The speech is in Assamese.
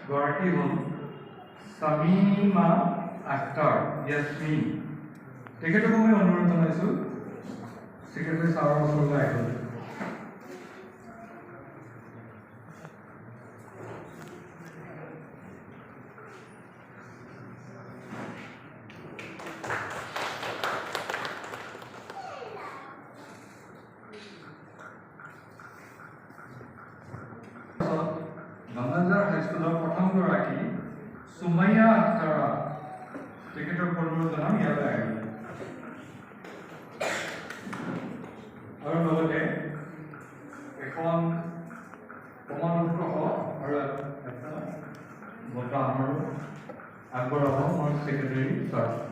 গৰাকী হ'ল শামীমা আখতাৰ ইয়াসমিন। তেখেতক মই অনুৰোধ জনাইছোঁ ছেক্ৰেটাৰী ছাৰৰ ওচৰলৈ আহিবলৈ। গংগাজাৰ হাইস্কুলৰ প্ৰথমগৰাকী সুমাইয়া আখতাৰা, তেখেতক অনুৰোধ জনাম ইয়ালৈ আহিবলৈ। আৰু লগতে এখন প্ৰমাণপত্ৰ আৰু এটা বঁটা আমাৰো আগবঢ়াব মোৰ ছেক্ৰেটাৰী ছাৰ।